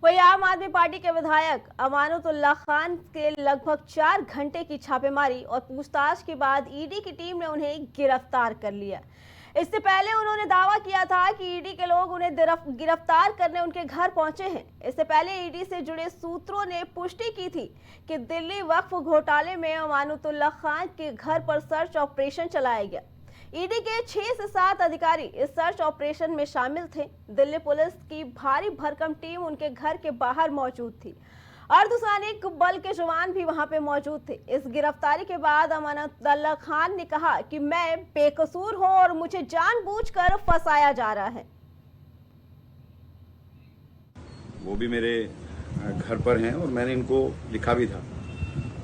वहीं आम आदमी पार्टी के विधायक अमानतुल्लाह खान के लगभग 4 घंटे की छापेमारी और पूछताछ के बाद ईडी की टीम ने उन्हें गिरफ्तार कर लिया। इससे पहले उन्होंने दावा किया था कि ईडी के लोग उन्हें गिरफ्तार करने उनके घर पहुंचे हैं। इससे पहले ईडी से जुड़े सूत्रों ने पुष्टि की थी कि दिल्ली वक्फ घोटाले में अमानतुल्लाह खान के घर पर सर्च ऑपरेशन चलाया गया। ईडी के 6 से 7 अधिकारी इस सर्च ऑपरेशन में शामिल थे। दिल्ली पुलिस की भारी भरकम टीम उनके घर के बाहर मौजूद थी। अर्धसैनिक बल के जवान भी वहां पे मौजूद थे। इस गिरफ्तारी के बाद अमानतुल्लाह खान ने कहा कि मैं बेकसूर हूं और मुझे जानबूझकर फंसाया जा रहा है। वो भी मेरे घर पर हैं और मैंने इनको लिखा भी था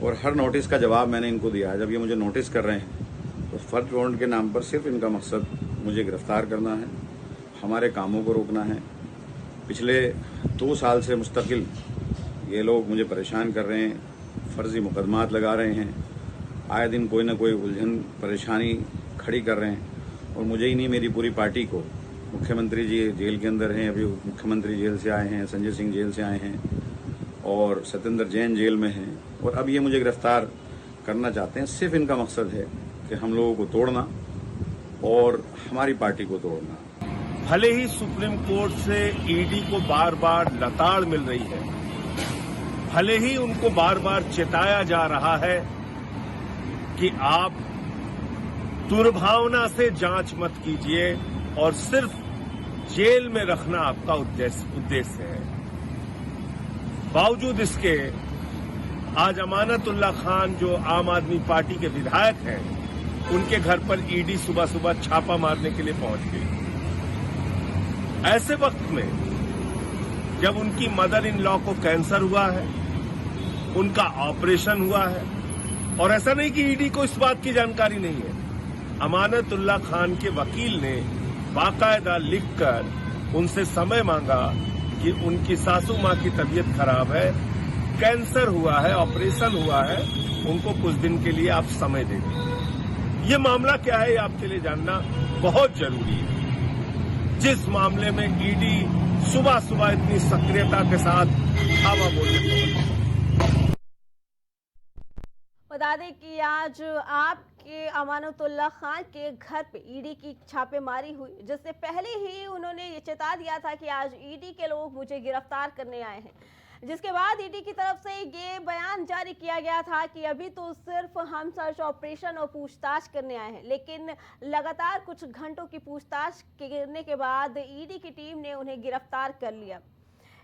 और हर नोटिस का जवाब मैंने इनको दिया है। जब ये मुझे नोटिस कर रहे हैं तो फर्स्ट वारंट के नाम पर सिर्फ इनका मकसद मुझे गिरफ्तार करना है, हमारे कामों को रोकना है। पिछले 2 साल से मुस्तकिल ये लोग मुझे परेशान कर रहे हैं, फर्जी मुकदमात लगा रहे हैं, आए दिन कोई ना कोई उलझन परेशानी खड़ी कर रहे हैं और मुझे ही नहीं मेरी पूरी पार्टी को। मुख्यमंत्री जी जेल के अंदर हैं, अभी मुख्यमंत्री जेल से आए हैं, संजय सिंह जेल से आए हैं और सत्येंद्र जैन जेल में हैं और अब ये मुझे गिरफ्तार करना चाहते हैं। सिर्फ इनका मकसद है कि हम लोगों को तोड़ना और हमारी पार्टी को तोड़ना। भले ही सुप्रीम कोर्ट से ईडी को बार बार लताड़ मिल रही है, भले ही उनको बार बार चेताया जा रहा है कि आप दुर्भावना से जांच मत कीजिए और सिर्फ जेल में रखना आपका उद्देश्य है, बावजूद इसके आज अमानतुल्लाह खान जो आम आदमी पार्टी के विधायक हैं, उनके घर पर ईडी सुबह सुबह छापा मारने के लिए पहुंच गई। ऐसे वक्त में जब उनकी मदर इन लॉ को कैंसर हुआ है, उनका ऑपरेशन हुआ है और ऐसा नहीं कि ईडी को इस बात की जानकारी नहीं है। अमानतुल्लाह खान के वकील ने बाकायदा लिखकर उनसे समय मांगा कि उनकी सासू मां की तबीयत खराब है, कैंसर हुआ है, ऑपरेशन हुआ है, उनको कुछ दिन के लिए आप समय दे दें। ये मामला क्या है, ये आपके लिए जानना बहुत जरूरी है। जिस मामले में ईडी सुबह सुबह इतनी सक्रियता के साथ धावा बोलने बता दें कि आज आपके अमानतुल्लाह खान के घर पे ईडी की छापेमारी हुई, जिससे पहले ही उन्होंने ये चेता दिया था कि आज ईडी के लोग मुझे गिरफ्तार करने आए हैं। जिसके बाद ईडी की तरफ से ये बयान जारी किया गया था कि अभी तो सिर्फ हम सर्च ऑपरेशन और पूछताछ करने आए हैं, लेकिन लगातार कुछ घंटों की पूछताछ करने के बाद ईडी की टीम ने उन्हें गिरफ्तार कर लिया।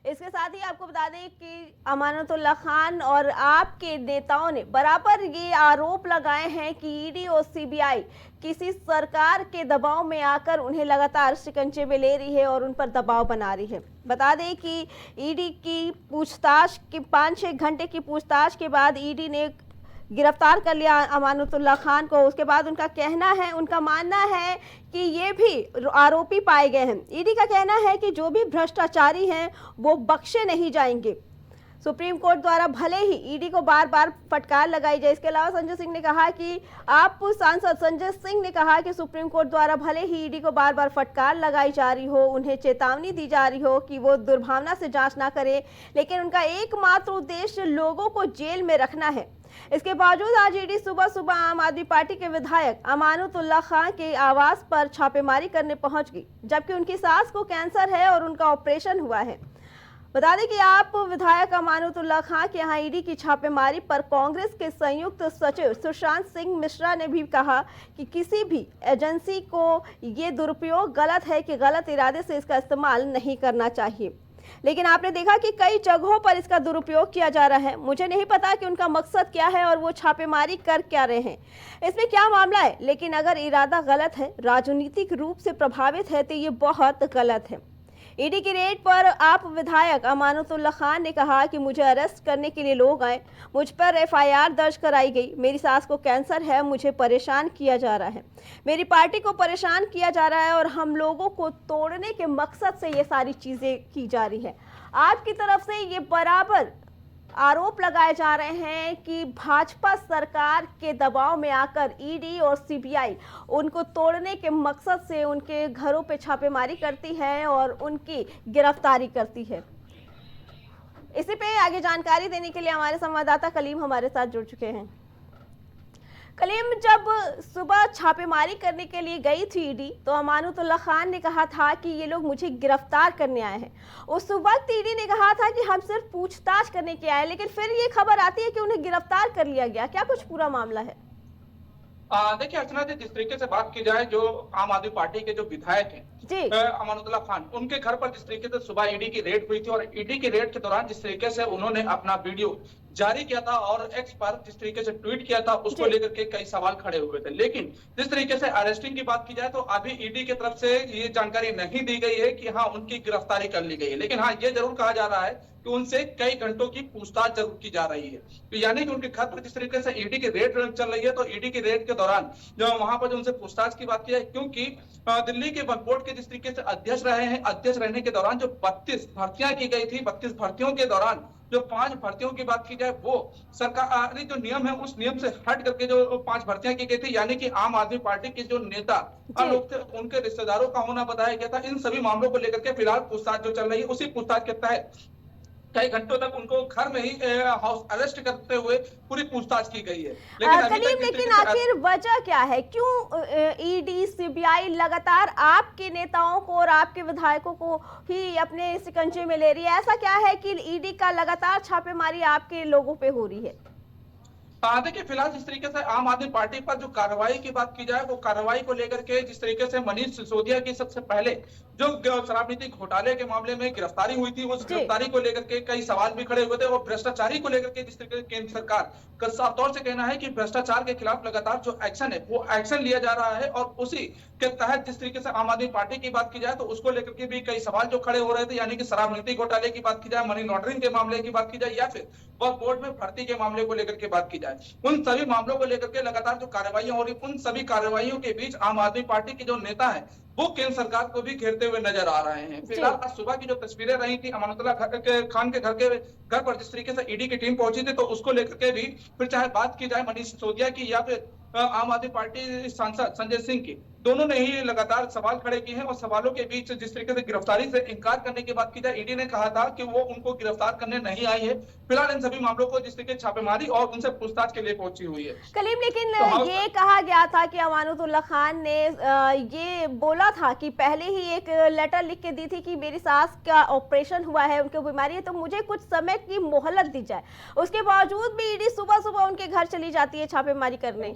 इसके साथ ही आपको बता दें कि अमानतुल्लाह खान और आपके नेताओं ने बराबर ये आरोप लगाए हैं कि ईडी और सीबीआई किसी सरकार के दबाव में आकर उन्हें लगातार शिकंजे में ले रही है और उन पर दबाव बना रही है। बता दें कि ईडी की पूछताछ की 5-6 घंटे की पूछताछ के बाद ईडी ने गिरफ्तार कर लिया अमानतुल्लाह खान को। उसके बाद उनका मानना है कि ये भी आरोपी पाए गए हैं। ईडी का कहना है कि जो भी भ्रष्टाचारी हैं वो बख्शे नहीं जाएंगे। सुप्रीम कोर्ट द्वारा भले ही ईडी को बार बार फटकार लगाई जाए। इसके अलावा संजय सिंह ने कहा कि सांसद संजय सिंह ने कहा कि सुप्रीम कोर्ट द्वारा भले ही ईडी को बार बार फटकार लगाई जा रही हो, उन्हें चेतावनी दी जा रही हो कि वो दुर्भावना से जांच ना करे, लेकिन उनका एकमात्र उद्देश्य लोगों को जेल में रखना है। इसके बावजूद आज ईडी सुबह सुबह आम आदमी पार्टी के विधायक अमानतुल्लाह खान के आवास पर छापेमारी करने पहुंच गई, जबकि उनकी सास को कैंसर है और उनका ऑपरेशन हुआ है। बता दें कि आप विधायक अमानतुल्लाह खान के यहाँ ईडी की छापेमारी पर कांग्रेस के संयुक्त सचिव सुशांत सिंह मिश्रा ने भी कहा कि किसी भी एजेंसी को ये दुरुपयोग गलत है कि गलत इरादे से इसका इस्तेमाल नहीं करना चाहिए, लेकिन आपने देखा कि कई जगहों पर इसका दुरुपयोग किया जा रहा है। मुझे नहीं पता कि उनका मकसद क्या है और वो छापेमारी कर क्या रहे हैं, इसमें क्या मामला है, लेकिन अगर इरादा गलत है, राजनीतिक रूप से प्रभावित है, तो ये बहुत गलत है। ईडी की रेड पर आप विधायक अमानतुल्लाह खान ने कहा कि मुझे अरेस्ट करने के लिए लोग आए, मुझ पर एफआईआर दर्ज कराई गई, मेरी सास को कैंसर है, मुझे परेशान किया जा रहा है, मेरी पार्टी को परेशान किया जा रहा है और हम लोगों को तोड़ने के मकसद से ये सारी चीजें की जा रही है। आपकी तरफ से ये बराबर आरोप लगाए जा रहे हैं कि भाजपा सरकार के दबाव में आकर ईडी और सीबीआई उनको तोड़ने के मकसद से उनके घरों पे छापेमारी करती है और उनकी गिरफ्तारी करती है। इसी पे आगे जानकारी देने के लिए हमारे संवाददाता कलीम हमारे साथ जुड़ चुके हैं। कलीम, जब सुबह छापेमारी करने के लिए गई थी ईडी, तो अमानतुल्लाह खान ने कहा था कि ये लोग मुझे गिरफ्तार करने आए हैं। उस वक्त ईडी ने कहा था कि हम सिर्फ पूछताछ करने के आए, लेकिन फिर ये खबर आती है कि उन्हें गिरफ्तार कर लिया गया। क्या कुछ पूरा मामला है? देखिए अर्चना जी, जिस तरीके से बात की जाए, जो आम आदमी पार्टी के जो विधायक हैं अमानुल्लाह खान, उनके घर पर जिस तरीके से सुबह ईडी की रेड हुई थी और ईडी की रेड के दौरान जिस तरीके से उन्होंने अपना वीडियो जारी किया था और एक्स पर जिस तरीके से ट्वीट किया था, उसको लेकर के कई सवाल खड़े हुए थे। लेकिन जिस तरीके से अरेस्टिंग की बात की जाए तो अभी ईडी की तरफ से ये जानकारी नहीं दी गई है कि हाँ उनकी गिरफ्तारी कर ली गई है, लेकिन हाँ ये जरूर कहा जा रहा है कि उनसे कई घंटों की पूछताछ जरूर की जा रही है। तो यानी कि उनके घर पर जिस तरीके से ईडी की रेड चल रही है, तो ईडी की रेड के दौरान जो वहां पर जो उनसे पूछताछ की बात की जाए, क्योंकि दिल्ली के वक्फ बोर्ड के जिस तरीके से अध्यक्ष रहे हैं, अध्यक्ष रहने के दौरान जो 32 भर्तियां की गई थी, 32 भर्तियों के दौरान जो 5 भर्तियों की बात की जाए, वो सरकारी जो नियम है उस नियम से हट करके जो 5 भर्तियां की गई थी, यानी कि आम आदमी पार्टी के जो नेता लोग थे उनके रिश्तेदारों का होना बताया गया था। इन सभी मामलों को लेकर के फिलहाल पूछताछ जो चल रही है, उसी पूछताछ के तहत कई घंटों तक उनको घर में ही हाउस अरेस्ट करते हुए पूरी पूछताछ की गई है। लेकिन आखिर वजह क्या है? क्यों ईडी सीबीआई लगातार आपके नेताओं को और आपके विधायकों को ही अपने शिकंजे में ले रही है? ऐसा क्या है कि ईडी का लगातार छापेमारी आपके लोगों पे हो रही है? देखिए फिलहाल जिस तरीके से आम आदमी पार्टी पर जो कार्रवाई की बात की जाए, वो कार्रवाई को लेकर के जिस तरीके से मनीष सिसोदिया की सबसे पहले जो शराब नीति घोटाले के मामले में गिरफ्तारी हुई थी, उस गिरफ्तारी को लेकर के कई सवाल भी खड़े हुए थे और भ्रष्टाचारी को लेकर के जिस तरीके से केंद्र सरकार का साफ तौर से कहना है कि भ्रष्टाचार के खिलाफ लगातार जो एक्शन है वो एक्शन लिया जा रहा है, और उसी के तहत जिस तरीके से आम आदमी पार्टी की बात की जाए तो उसको लेकर के भी कई सवाल जो खड़े हो रहे थे, यानी कि शराब नीति घोटाले की बात की जाए, मनी लॉन्ड्रिंग के मामले की बात की जाए, या फिर वक्फ बोर्ड में भर्ती के मामले को लेकर के बात की जाए, उन सभी मामलों को लेकर के लगातार जो कार्रवाइयां हो रही, उन सभी कार्रवाइयों के बीच आम आदमी पार्टी के जो नेता है वो केंद्र सरकार को भी घेरते हुए नजर आ रहे हैं। फिलहाल आज सुबह की जो तस्वीरें रही थी अमानुल्लाह खान के घर पर जिस तरीके से ईडी की टीम पहुंची थी, तो उसको लेकर के भी फिर चाहे बात की जाए मनीष सिसोदिया की या फिर आम आदमी पार्टी सांसद संजय सिंह की, दोनों ने ही लगातार सवाल खड़े किए हैं। और सवालों के बीच जिस तरीके से गिरफ्तारी से इनकार करने की बात की जाए, ईडी ने कहा था कि वो उनको गिरफ्तार करने नहीं आई है। फिलहाल इन सभी मामलों को जिस तरीके से छापेमारी और उनसे पूछताछ के लिए पहुंची हुई है। कलीम, लेकिन ये कहा गया था कि अमानतुल्लाह खान ने ये बोला था कि पहले ही एक लेटर लिख के दी थी कि मेरी सास का ऑपरेशन हुआ है, उनको बीमारी है, तो मुझे कुछ समय की मोहलत दी जाए। उसके बावजूद भी ईडी सुबह सुबह उनके घर चली जाती है छापेमारी करने।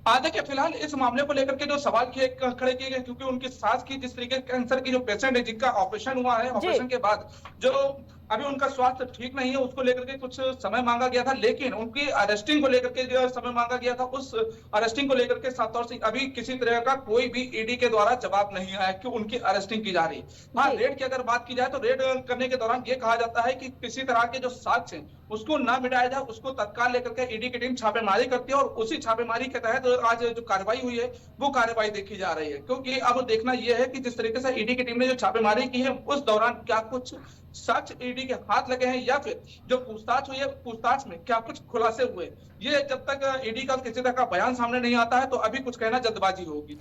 देखिए फिलहाल इस मामले को लेकर के जो सवाल खड़े किए गए, क्योंकि उनकी सास की जिस तरीके कैंसर की जो पेशेंट है जिनका ऑपरेशन हुआ है, ऑपरेशन के बाद जो अभी उनका स्वास्थ्य ठीक नहीं है, उसको लेकर के कुछ समय मांगा गया था, लेकिन उनकी अरेस्टिंग को लेकर के जो समय मांगा गया था, उस अरेस्टिंग को लेकर के साफ तौर से अभी किसी तरह का कोई भी ईडी के द्वारा जवाब नहीं आया कि उनकी अरेस्टिंग की जा रही है। हाँ, रेड की अगर बात की जाए तो रेड करने के दौरान ये कहा जाता है कि किसी तरह के जो साक्ष्य हैं उसको ना मिटाया जाए, उसको तत्काल लेकर के ईडी की टीम छापेमारी करती है, और उसी छापेमारी के तहत आज जो कार्रवाई हुई है वो कार्रवाई देखी जा रही है। क्योंकि अब देखना यह है कि जिस तरीके से ईडी की टीम ने जो छापेमारी की है, उस दौरान क्या कुछ साक्ष्य ईडी के हाथ लगे हैं, या फिर जो पूछताछ हुई है, पूछताछ में क्या कुछ खुलासे हुए, ये जब तक ईडी का किसी तरह का बयान सामने नहीं आता है तो अभी कुछ कहना जल्दबाजी होगी।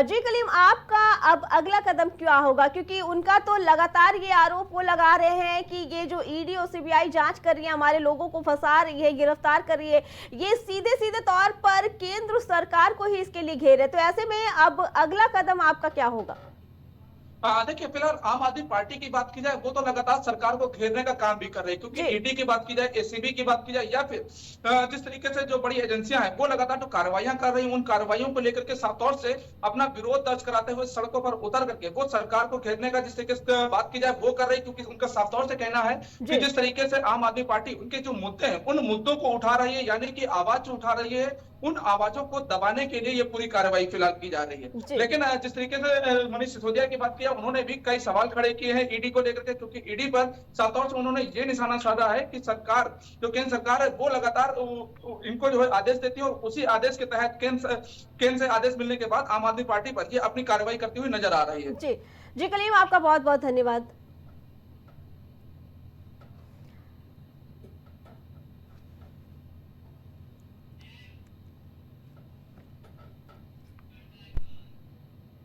जी कलीम, आपका अब अगला कदम क्या होगा? क्योंकि उनका तो लगातार ये आरोप वो लगा रहे हैं कि ये जो ईडी और सीबीआई जांच कर रही है, हमारे लोगों को फंसा रही है, गिरफ्तार कर रही है, ये सीधे सीधे तौर पर केंद्र सरकार को ही इसके लिए घेरे। तो ऐसे में अब अगला कदम आपका क्या होगा? देखिए फिलहाल आम आदमी पार्टी की बात की जाए, वो तो लगातार सरकार को घेरने का काम भी कर रही है, क्योंकि ईडी की बात की जाए, एसीबी की बात की जाए, या फिर जिस तरीके से जो बड़ी एजेंसियां हैं वो लगातार जो कार्रवाइयां कर रही हैं, उन कार्रवाइयों को लेकर के साफ तौर से अपना विरोध दर्ज कराते हुए सड़कों पर उतर करके वो सरकार को घेरने का जिस तरीके से बात की जाए वो कर रही है। क्योंकि उनका साफ तौर से कहना है कि जिस तरीके से आम आदमी पार्टी उनके जो मुद्दे हैं उन मुद्दों को उठा रही है, यानी कि आवाज उठा रही है, उन आवाजों को दबाने के लिए ये पूरी कार्रवाई फिलहाल की जा रही है। लेकिन जिस तरीके से मनीष सिसोदिया की बात किया, उन्होंने भी कई सवाल खड़े किए हैं ईडी को लेकर के, क्योंकि ईडी पर साफ तौर से उन्होंने ये निशाना साधा है कि सरकार जो केंद्र सरकार है वो लगातार इनको जो है आदेश देती है, और उसी आदेश के तहत केंद्र से आदेश मिलने के बाद आम आदमी पार्टी पर ये अपनी कार्रवाई करती हुई नजर आ रही है। जी कलीम, आपका बहुत बहुत धन्यवाद।